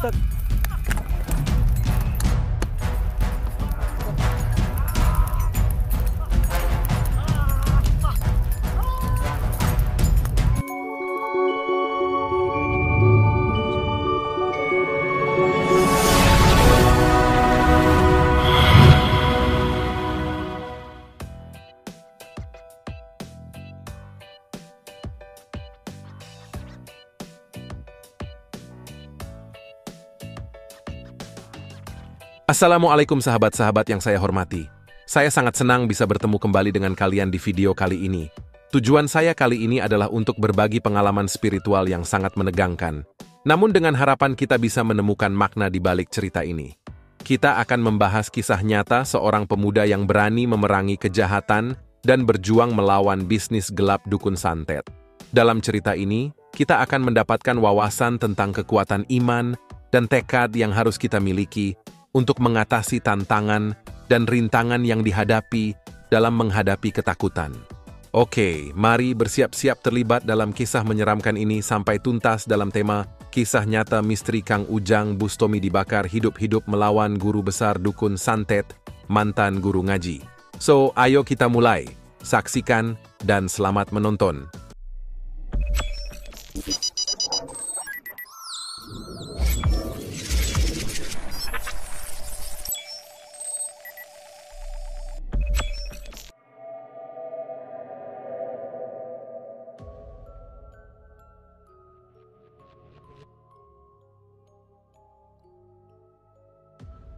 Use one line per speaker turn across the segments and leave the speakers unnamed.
Ustaz.
Assalamualaikum sahabat-sahabat yang saya hormati. Saya sangat senang bisa bertemu kembali dengan kalian di video kali ini. Tujuan saya kali ini adalah untuk berbagi pengalaman spiritual yang sangat menegangkan. Namun dengan harapan kita bisa menemukan makna di balik cerita ini. Kita akan membahas kisah nyata seorang pemuda yang berani memerangi kejahatan dan berjuang melawan bisnis gelap dukun santet. Dalam cerita ini, kita akan mendapatkan wawasan tentang kekuatan iman dan tekad yang harus kita miliki untuk mengatasi tantangan dan rintangan yang dihadapi dalam menghadapi ketakutan. Oke, mari bersiap-siap terlibat dalam kisah menyeramkan ini sampai tuntas dalam tema kisah nyata misteri Kang Ujang Bustomi dibakar hidup-hidup melawan guru besar dukun santet, mantan guru ngaji. So, ayo kita mulai. Saksikan dan selamat menonton.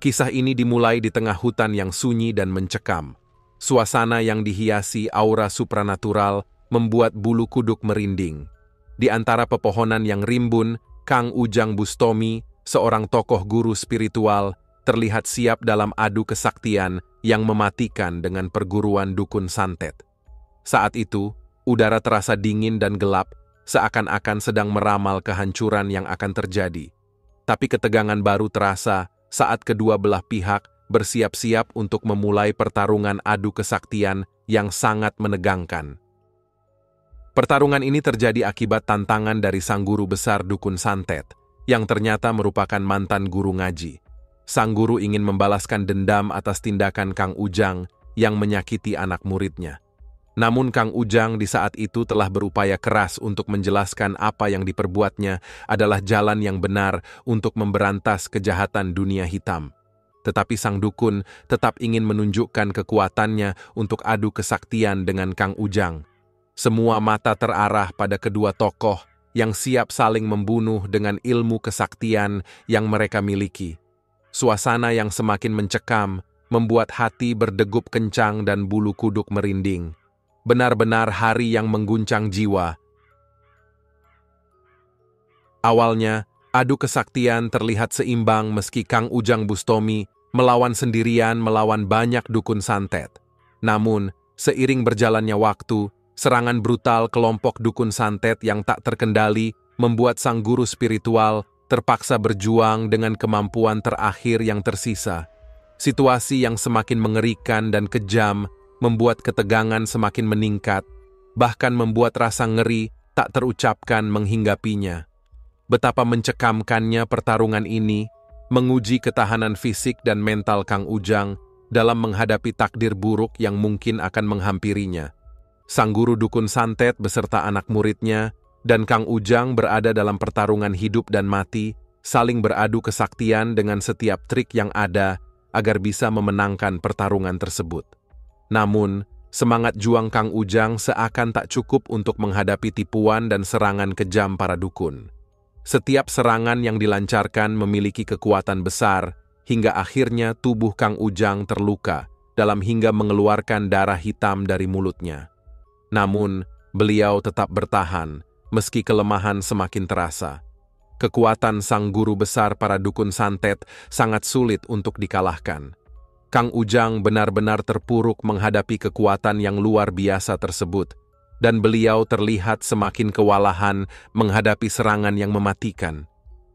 Kisah ini dimulai di tengah hutan yang sunyi dan mencekam. Suasana yang dihiasi aura supranatural membuat bulu kuduk merinding. Di antara pepohonan yang rimbun, Kang Ujang Bustomi, seorang tokoh guru spiritual, terlihat siap dalam adu kesaktian yang mematikan dengan perguruan dukun santet. Saat itu, udara terasa dingin dan gelap, seakan-akan sedang meramal kehancuran yang akan terjadi. Tapi ketegangan baru terasa saat kedua belah pihak bersiap-siap untuk memulai pertarungan adu kesaktian yang sangat menegangkan. Pertarungan ini terjadi akibat tantangan dari sang guru besar dukun santet, yang ternyata merupakan mantan guru ngaji. Sang guru ingin membalaskan dendam atas tindakan Kang Ujang yang menyakiti anak muridnya. Namun Kang Ujang di saat itu telah berupaya keras untuk menjelaskan apa yang diperbuatnya adalah jalan yang benar untuk memberantas kejahatan dunia hitam. Tetapi sang dukun tetap ingin menunjukkan kekuatannya untuk adu kesaktian dengan Kang Ujang. Semua mata terarah pada kedua tokoh yang siap saling membunuh dengan ilmu kesaktian yang mereka miliki. Suasana yang semakin mencekam membuat hati berdegup kencang dan bulu kuduk merinding. Benar-benar hari yang mengguncang jiwa. Awalnya, adu kesaktian terlihat seimbang meski Kang Ujang Bustomi melawan sendirian melawan banyak dukun santet. Namun, seiring berjalannya waktu, serangan brutal kelompok dukun santet yang tak terkendali membuat sang guru spiritual terpaksa berjuang dengan kemampuan terakhir yang tersisa. Situasi yang semakin mengerikan dan kejam membuat ketegangan semakin meningkat, bahkan membuat rasa ngeri tak terucapkan menghinggapinya. Betapa mencekamkannya pertarungan ini, menguji ketahanan fisik dan mental Kang Ujang dalam menghadapi takdir buruk yang mungkin akan menghampirinya. Sang guru dukun santet beserta anak muridnya dan Kang Ujang berada dalam pertarungan hidup dan mati, saling beradu kesaktian dengan setiap trik yang ada agar bisa memenangkan pertarungan tersebut. Namun, semangat juang Kang Ujang seakan tak cukup untuk menghadapi tipuan dan serangan kejam para dukun. Setiap serangan yang dilancarkan memiliki kekuatan besar, hingga akhirnya tubuh Kang Ujang terluka dalam hingga mengeluarkan darah hitam dari mulutnya. Namun, beliau tetap bertahan, meski kelemahan semakin terasa. Kekuatan sang guru besar para dukun santet sangat sulit untuk dikalahkan. Kang Ujang benar-benar terpuruk menghadapi kekuatan yang luar biasa tersebut, dan beliau terlihat semakin kewalahan menghadapi serangan yang mematikan.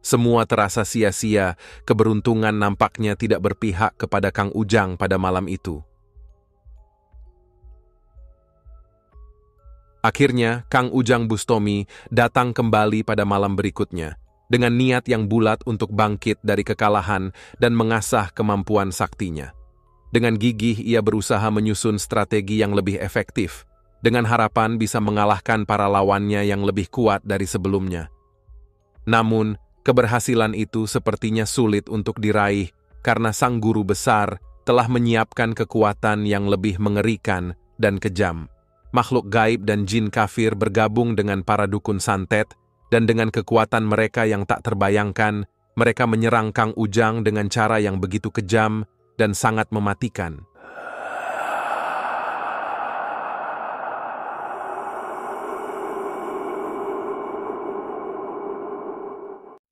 Semua terasa sia-sia, keberuntungan nampaknya tidak berpihak kepada Kang Ujang pada malam itu. Akhirnya, Kang Ujang Bustomi datang kembali pada malam berikutnya. dengan niat yang bulat untuk bangkit dari kekalahan dan mengasah kemampuan saktinya. Dengan gigih ia berusaha menyusun strategi yang lebih efektif, dengan harapan bisa mengalahkan para lawannya yang lebih kuat dari sebelumnya. Namun, keberhasilan itu sepertinya sulit untuk diraih karena sang guru besar telah menyiapkan kekuatan yang lebih mengerikan dan kejam. Makhluk gaib dan jin kafir bergabung dengan para dukun santet, dan dengan kekuatan mereka yang tak terbayangkan, mereka menyerang Kang Ujang dengan cara yang begitu kejam dan sangat mematikan.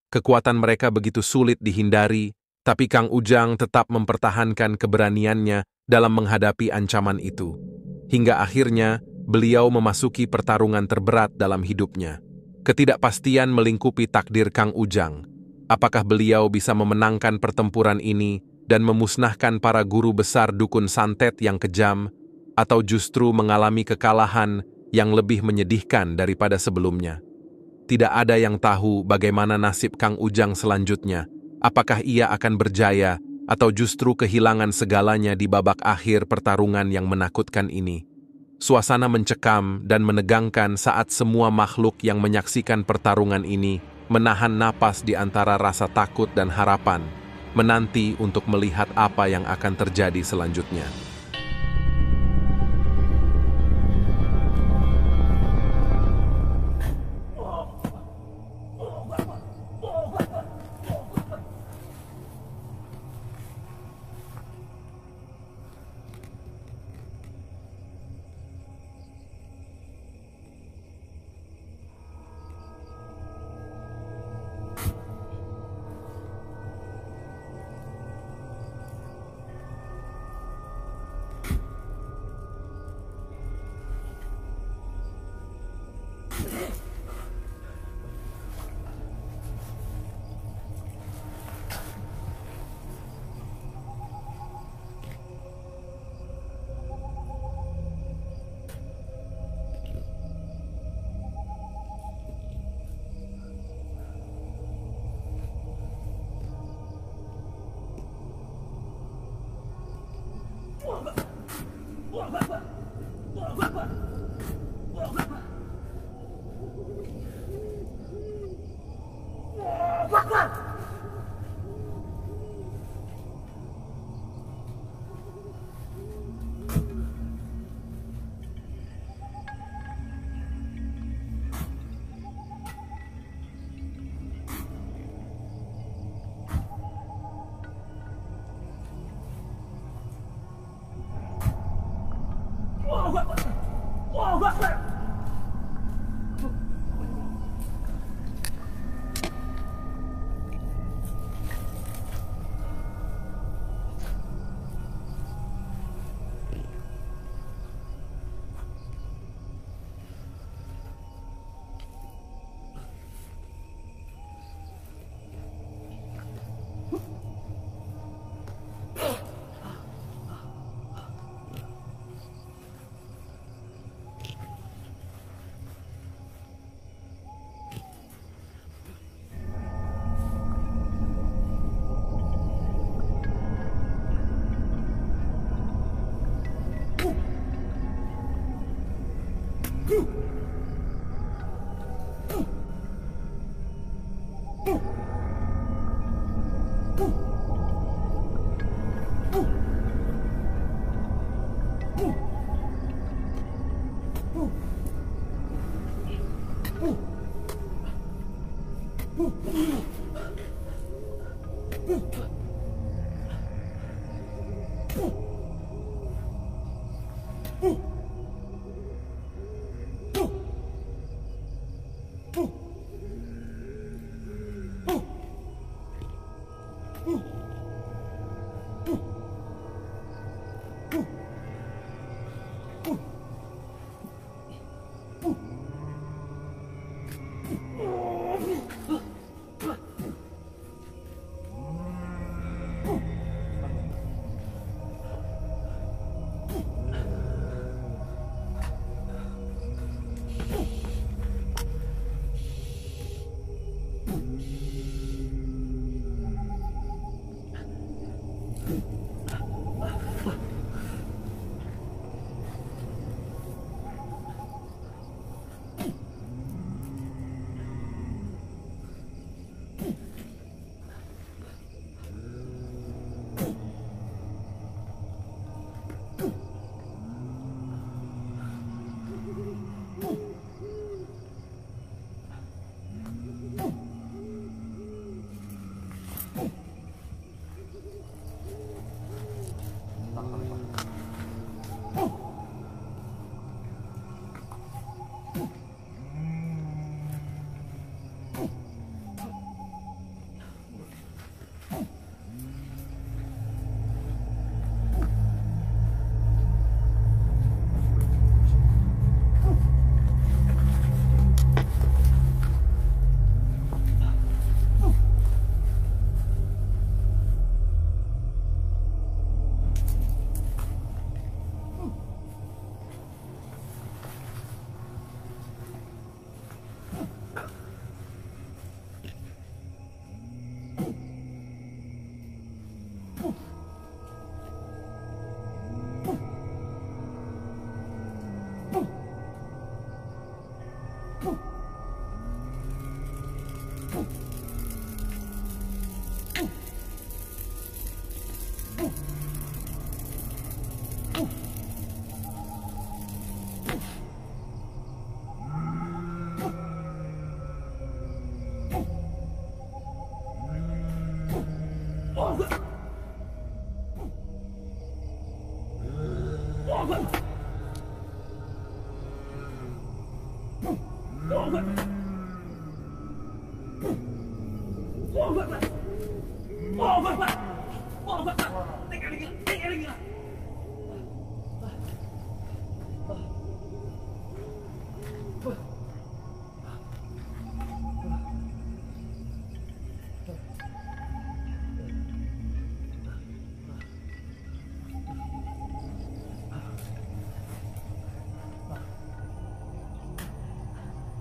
Kekuatan mereka begitu sulit dihindari, tapi Kang Ujang tetap mempertahankan keberaniannya dalam menghadapi ancaman itu. Hingga akhirnya, beliau memasuki pertarungan terberat dalam hidupnya. Ketidakpastian melingkupi takdir Kang Ujang. Apakah beliau bisa memenangkan pertempuran ini dan memusnahkan para guru besar dukun santet yang kejam, atau justru mengalami kekalahan yang lebih menyedihkan daripada sebelumnya? Tidak ada yang tahu bagaimana nasib Kang Ujang selanjutnya. Apakah ia akan berjaya atau justru kehilangan segalanya di babak akhir pertarungan yang menakutkan ini? Suasana mencekam dan menegangkan saat semua makhluk yang menyaksikan pertarungan ini menahan napas di antara rasa takut dan harapan, menanti untuk melihat apa yang akan terjadi selanjutnya.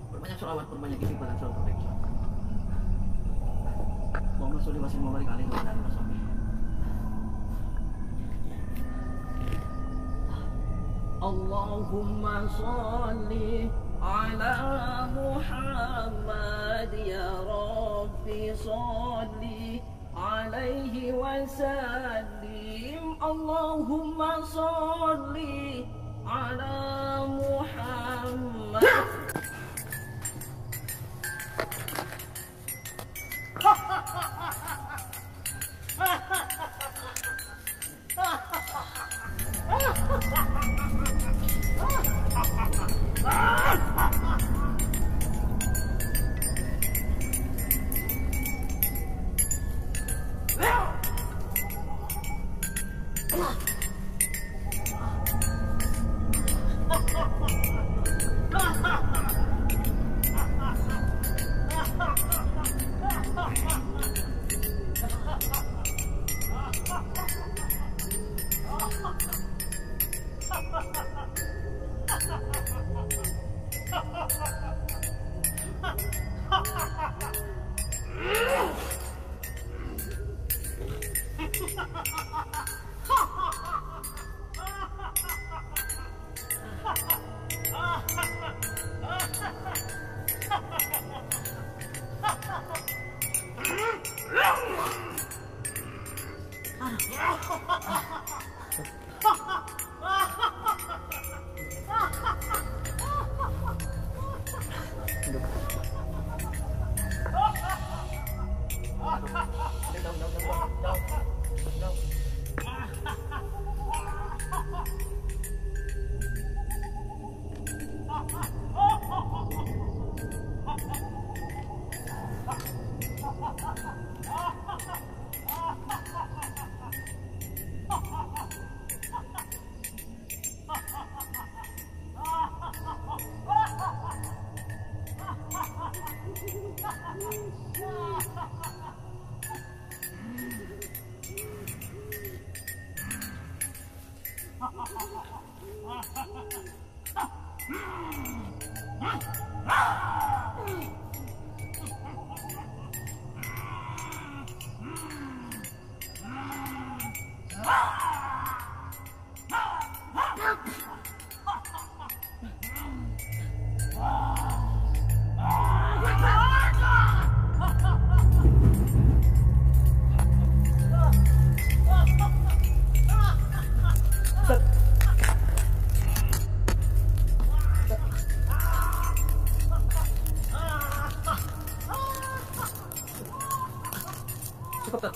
Perbanyak sholawat, perbanyak istighfar dan sholawat terbaik. Allahumma sholli wa sallim wa barik alaihi wa ala alihi wa sahbihi. Allahumma sholli ala Muhammad ya Rabbi sholli alaihi wa sallim. Allahumma sholli ala Muhammad.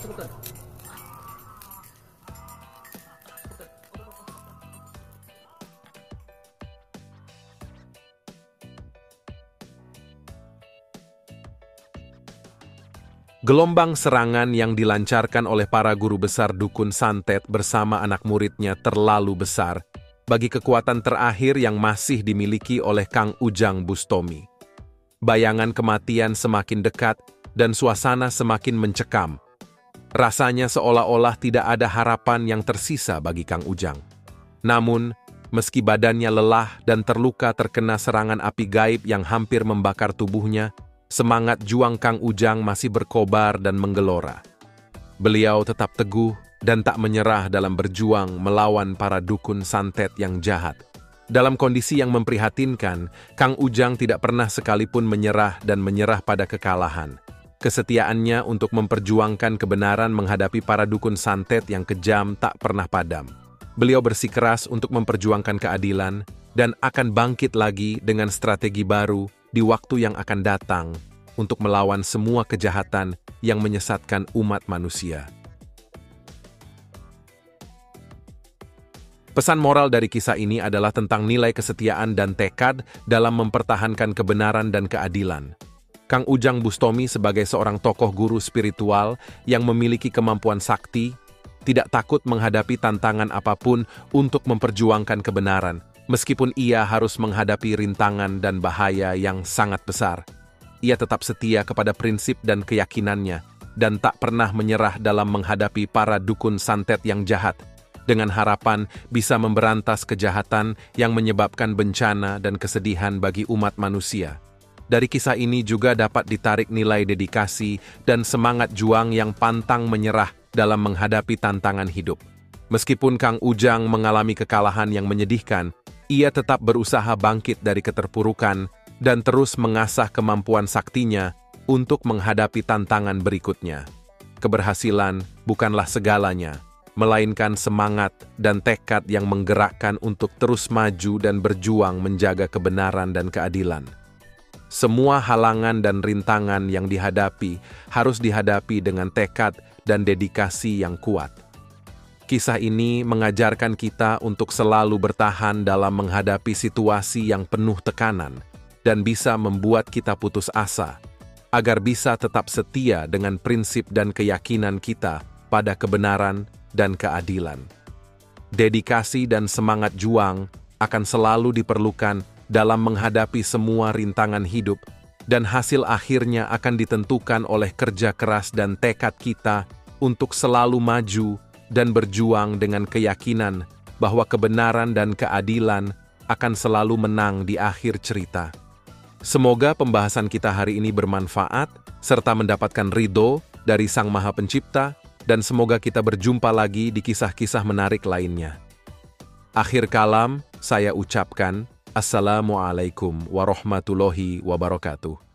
Cepetan.
Gelombang serangan yang dilancarkan oleh para guru besar dukun santet bersama anak muridnya terlalu besar bagi kekuatan terakhir yang masih dimiliki oleh Kang Ujang Bustomi. Bayangan kematian semakin dekat dan suasana semakin mencekam. Rasanya seolah-olah tidak ada harapan yang tersisa bagi Kang Ujang. Namun, meski badannya lelah dan terluka terkena serangan api gaib yang hampir membakar tubuhnya, semangat juang Kang Ujang masih berkobar dan menggelora. Beliau tetap teguh dan tak menyerah dalam berjuang melawan para dukun santet yang jahat. Dalam kondisi yang memprihatinkan, Kang Ujang tidak pernah sekalipun menyerah dan menyerah pada kekalahan. Kesetiaannya untuk memperjuangkan kebenaran menghadapi para dukun santet yang kejam tak pernah padam. Beliau bersikeras untuk memperjuangkan keadilan dan akan bangkit lagi dengan strategi baru di waktu yang akan datang untuk melawan semua kejahatan yang menyesatkan umat manusia. Pesan moral dari kisah ini adalah tentang nilai kesetiaan dan tekad dalam mempertahankan kebenaran dan keadilan. Kang Ujang Bustomi sebagai seorang tokoh guru spiritual yang memiliki kemampuan sakti, tidak takut menghadapi tantangan apapun untuk memperjuangkan kebenaran, meskipun ia harus menghadapi rintangan dan bahaya yang sangat besar. Ia tetap setia kepada prinsip dan keyakinannya, dan tak pernah menyerah dalam menghadapi para dukun santet yang jahat, dengan harapan bisa memberantas kejahatan yang menyebabkan bencana dan kesedihan bagi umat manusia. Dari kisah ini juga dapat ditarik nilai dedikasi dan semangat juang yang pantang menyerah dalam menghadapi tantangan hidup. Meskipun Kang Ujang mengalami kekalahan yang menyedihkan, ia tetap berusaha bangkit dari keterpurukan dan terus mengasah kemampuan saktinya untuk menghadapi tantangan berikutnya. Keberhasilan bukanlah segalanya, melainkan semangat dan tekad yang menggerakkan untuk terus maju dan berjuang menjaga kebenaran dan keadilan. Semua halangan dan rintangan yang dihadapi harus dihadapi dengan tekad dan dedikasi yang kuat. Kisah ini mengajarkan kita untuk selalu bertahan dalam menghadapi situasi yang penuh tekanan dan bisa membuat kita putus asa, agar bisa tetap setia dengan prinsip dan keyakinan kita pada kebenaran dan keadilan. Dedikasi dan semangat juang akan selalu diperlukan dalam menghadapi semua rintangan hidup, dan hasil akhirnya akan ditentukan oleh kerja keras dan tekad kita untuk selalu maju dan berjuang dengan keyakinan bahwa kebenaran dan keadilan akan selalu menang di akhir cerita. Semoga pembahasan kita hari ini bermanfaat, serta mendapatkan ridho dari Sang Maha Pencipta, dan semoga kita berjumpa lagi di kisah-kisah menarik lainnya. Akhir kalam, saya ucapkan, Assalamualaikum warahmatullahi wabarakatuh.